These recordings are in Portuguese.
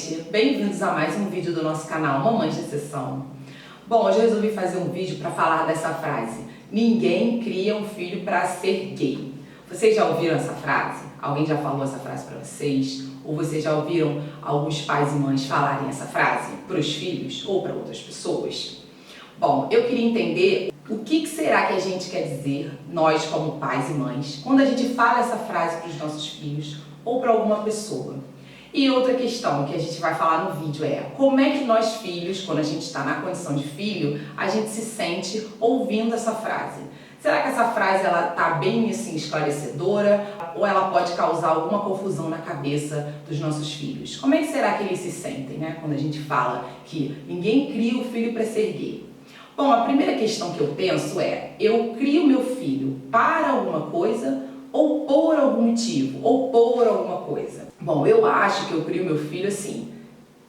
gente! Bem-vindos a mais um vídeo do nosso canal Mamães de Exceção. Bom, hoje eu resolvi fazer um vídeo para falar dessa frase: ninguém cria um filho para ser gay. Vocês já ouviram essa frase? Alguém já falou essa frase para vocês? Ou vocês já ouviram alguns pais e mães falarem essa frase para os filhos ou para outras pessoas? Bom, eu queria entender o que será que a gente quer dizer, nós como pais e mães, quando a gente fala essa frase para os nossos filhos ou para alguma pessoa. E outra questão que a gente vai falar no vídeo é como é que nós filhos, quando a gente está na condição de filho, a gente se sente ouvindo essa frase. Será que essa frase ela tá bem assim esclarecedora ou ela pode causar alguma confusão na cabeça dos nossos filhos? Como é que será que eles se sentem, né, quando a gente fala que ninguém cria o filho para ser gay? Bom, a primeira questão que eu penso é: eu crio meu filho para alguma coisa ou por algum motivo, ou por alguma coisa? Bom, eu acho que eu crio meu filho assim,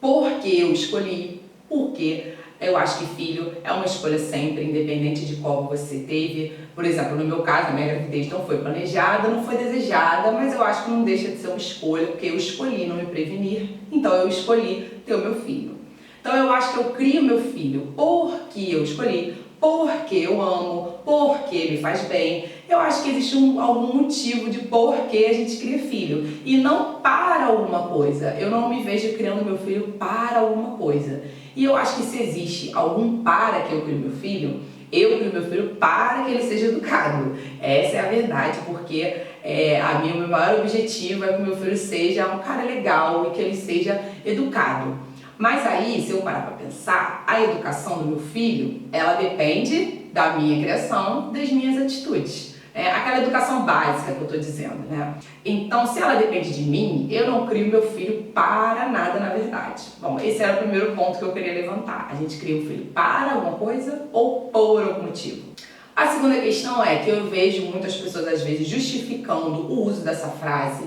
porque eu escolhi, porque eu acho que filho é uma escolha sempre, independente de como você teve. Por exemplo, no meu caso, a minha gravidez não foi planejada, não foi desejada, mas eu acho que não deixa de ser uma escolha, porque eu escolhi não me prevenir, então eu escolhi ter o meu filho. Então eu acho que eu crio meu filho porque eu escolhi, porque eu amo, porque me faz bem. Eu acho que existe algum motivo de por que a gente cria filho e não para alguma coisa. Eu não me vejo criando meu filho para alguma coisa. E eu acho que se existe algum para que eu crio meu filho, eu crio meu filho para que ele seja educado. Essa é a verdade, porque o meu maior objetivo é que o meu filho seja um cara legal e que ele seja educado. Mas aí, se eu parar para pensar, a educação do meu filho, ela depende da minha criação, das minhas atitudes. Aquela educação básica que eu estou dizendo, né? Então, se ela depende de mim, eu não crio meu filho para nada, na verdade. Bom, esse era o primeiro ponto que eu queria levantar. A gente cria o filho para alguma coisa ou por algum motivo. A segunda questão é que eu vejo muitas pessoas, às vezes, justificando o uso dessa frase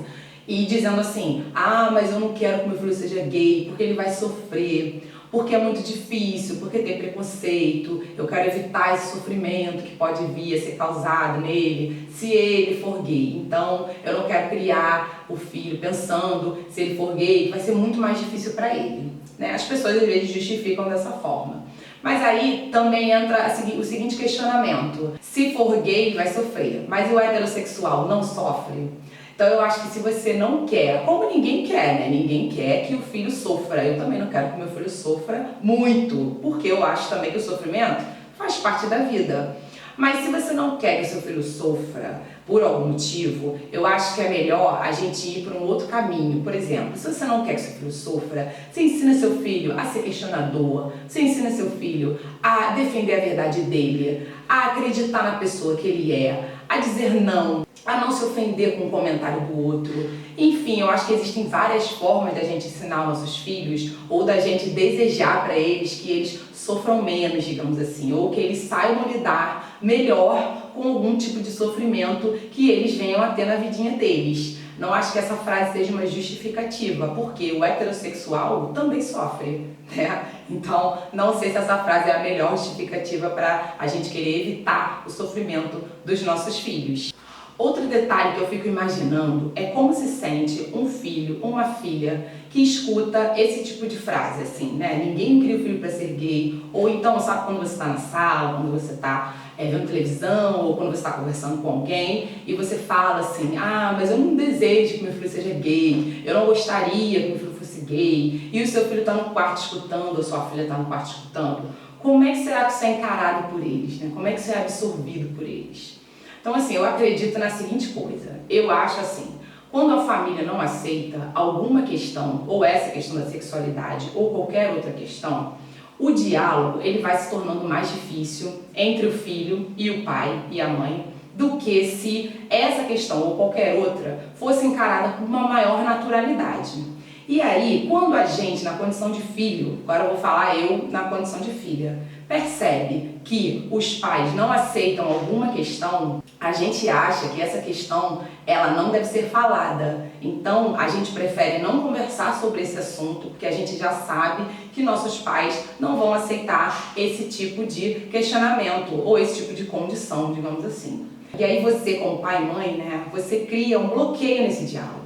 e dizendo assim: ah, mas eu não quero que meu filho seja gay porque ele vai sofrer, porque é muito difícil, porque tem preconceito, eu quero evitar esse sofrimento que pode vir a ser causado nele se ele for gay. Então eu não quero criar o filho pensando, se ele for gay, vai ser muito mais difícil para ele, né? As pessoas às vezes justificam dessa forma. Mas aí também entra o seguinte questionamento: se for gay, vai sofrer, mas o heterossexual não sofre? Então eu acho que se você não quer, como ninguém quer, né? Ninguém quer que o filho sofra. Eu também não quero que o meu filho sofra muito, porque eu acho também que o sofrimento faz parte da vida. Mas se você não quer que o seu filho sofra por algum motivo, eu acho que é melhor a gente ir para um outro caminho. Por exemplo, se você não quer que seu filho sofra, você ensina seu filho a ser questionador, você ensina seu filho a defender a verdade dele, a acreditar na pessoa que ele é, a dizer não, a não se ofender com o comentário do outro. Enfim, eu acho que existem várias formas da gente ensinar nossos filhos ou da gente desejar para eles que eles sofram menos, digamos assim, ou que eles saibam lidar melhor com algum tipo de sofrimento que eles venham a ter na vidinha deles. Não acho que essa frase seja uma justificativa, porque o heterossexual também sofre, né? Então, não sei se essa frase é a melhor justificativa para a gente querer evitar o sofrimento dos nossos filhos. Outro detalhe que eu fico imaginando é como se sente um filho, uma filha que escuta esse tipo de frase, assim, né? Ninguém cria o filho para ser gay. Ou então, sabe quando você está na sala, quando você está vendo televisão, ou quando você está conversando com alguém e você fala assim: ah, mas eu não desejo que meu filho seja gay, eu não gostaria que meu filho fosse gay. E o seu filho está no quarto escutando, ou sua filha está no quarto escutando. Como é que será que isso é encarado por eles, né? Como é que isso é absorvido por eles? Então, assim, eu acredito na seguinte coisa: eu acho assim, quando a família não aceita alguma questão, ou essa questão da sexualidade, ou qualquer outra questão, o diálogo ele vai se tornando mais difícil entre o filho e o pai e a mãe, do que se essa questão ou qualquer outra fosse encarada com uma maior naturalidade. E aí, quando a gente, na condição de filho, agora eu vou falar eu na condição de filha, percebe que os pais não aceitam alguma questão, a gente acha que essa questão ela não deve ser falada. Então, a gente prefere não conversar sobre esse assunto, porque a gente já sabe que nossos pais não vão aceitar esse tipo de questionamento ou esse tipo de condição, digamos assim. E aí você, como pai e mãe, né, você cria um bloqueio nesse diálogo.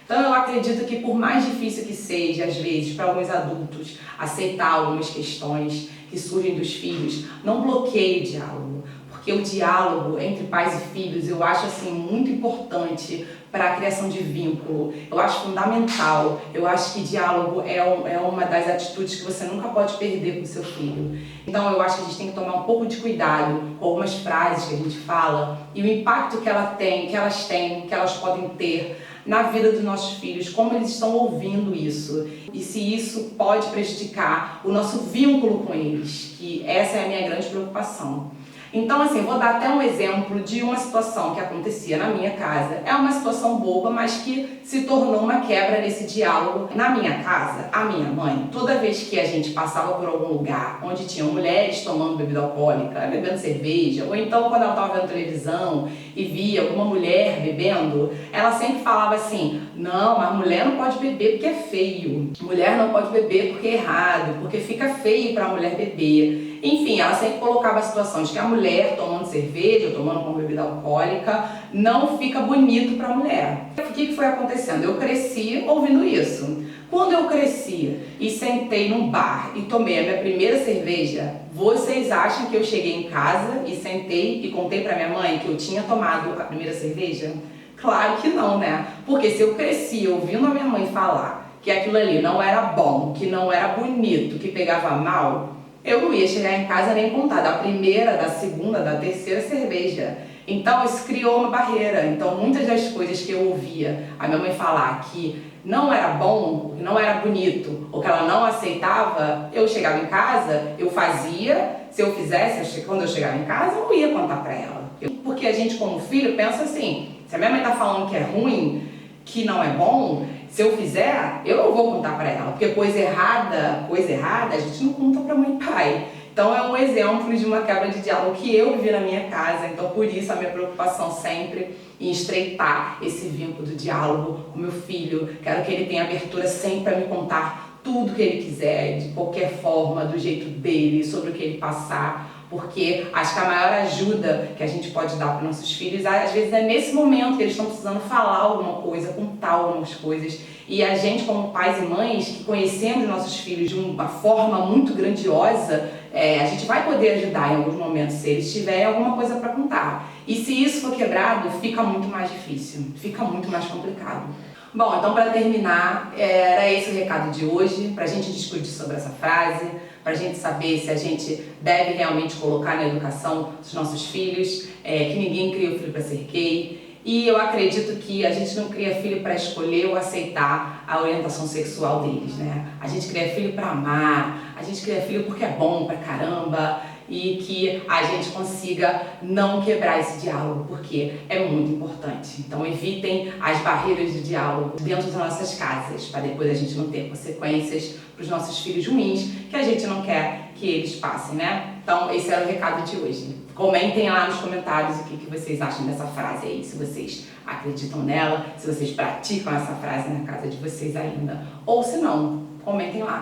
Então eu acredito que por mais difícil que seja, às vezes, para alguns adultos, aceitar algumas questões que surgem dos filhos, não bloqueie o diálogo. Porque o diálogo entre pais e filhos eu acho assim muito importante para a criação de vínculo. Eu acho fundamental. Eu acho que diálogo é uma das atitudes que você nunca pode perder com o seu filho. Então eu acho que a gente tem que tomar um pouco de cuidado com algumas frases que a gente fala e o impacto que elas têm, que elas podem ter na vida dos nossos filhos, como eles estão ouvindo isso e se isso pode prejudicar o nosso vínculo com eles, que essa é a minha grande preocupação. Então, assim, vou dar até um exemplo de uma situação que acontecia na minha casa. É uma situação boba, mas que se tornou uma quebra nesse diálogo. Na minha casa, a minha mãe, toda vez que a gente passava por algum lugar onde tinham mulheres tomando bebida alcoólica, bebendo cerveja, ou então quando ela estava vendo televisão e via alguma mulher bebendo, ela sempre falava assim: não, mas mulher não pode beber porque é feio. Mulher não pode beber porque é errado, porque fica feio para a mulher beber. Enfim, ela sempre colocava a situação de que a mulher tomando cerveja ou tomando uma bebida alcoólica não fica bonito para a mulher. O que foi acontecendo? Eu cresci ouvindo isso. Quando eu cresci e sentei num bar e tomei a minha primeira cerveja, vocês acham que eu cheguei em casa e sentei e contei para minha mãe que eu tinha tomado a primeira cerveja? Claro que não, né? Porque se eu cresci ouvindo a minha mãe falar que aquilo ali não era bom, que não era bonito, que pegava mal, eu não ia chegar em casa nem contar da primeira, da segunda, da terceira cerveja. Então isso criou uma barreira. Então muitas das coisas que eu ouvia a minha mãe falar que não era bom, que não era bonito, ou que ela não aceitava, eu chegava em casa, eu fazia. Se eu fizesse, quando eu chegava em casa, eu não ia contar pra ela. Porque a gente como filho pensa assim: se a minha mãe tá falando que é ruim, que não é bom, se eu fizer, eu não vou contar pra ela, porque coisa errada, a gente não conta pra mãe e pai. Então é um exemplo de uma quebra de diálogo que eu vivi na minha casa. Então por isso a minha preocupação sempre em estreitar esse vínculo do diálogo com meu filho. Quero que ele tenha abertura sempre para me contar tudo que ele quiser, de qualquer forma, do jeito dele, sobre o que ele passar. Porque acho que a maior ajuda que a gente pode dar para nossos filhos, às vezes é nesse momento que eles estão precisando falar alguma coisa, contar algumas coisas. E a gente, como pais e mães, que conhecemos nossos filhos de uma forma muito grandiosa, a gente vai poder ajudar em alguns momentos se eles tiverem alguma coisa para contar. E se isso for quebrado, fica muito mais difícil, fica muito mais complicado. Bom, então para terminar, era esse o recado de hoje, para a gente discutir sobre essa frase, para a gente saber se a gente deve realmente colocar na educação dos nossos filhos, que ninguém cria o filho para ser gay. E eu acredito que a gente não cria filho para escolher ou aceitar a orientação sexual deles, né? A gente cria filho para amar, a gente cria filho porque é bom pra caramba, e que a gente consiga não quebrar esse diálogo, porque é muito importante. Então evitem as barreiras de diálogo dentro das nossas casas, para depois a gente não ter consequências para os nossos filhos ruins, que a gente não quer que eles passem, né? Então esse era o recado de hoje. Comentem lá nos comentários o que vocês acham dessa frase aí, se vocês acreditam nela, se vocês praticam essa frase na casa de vocês ainda, ou se não, comentem lá.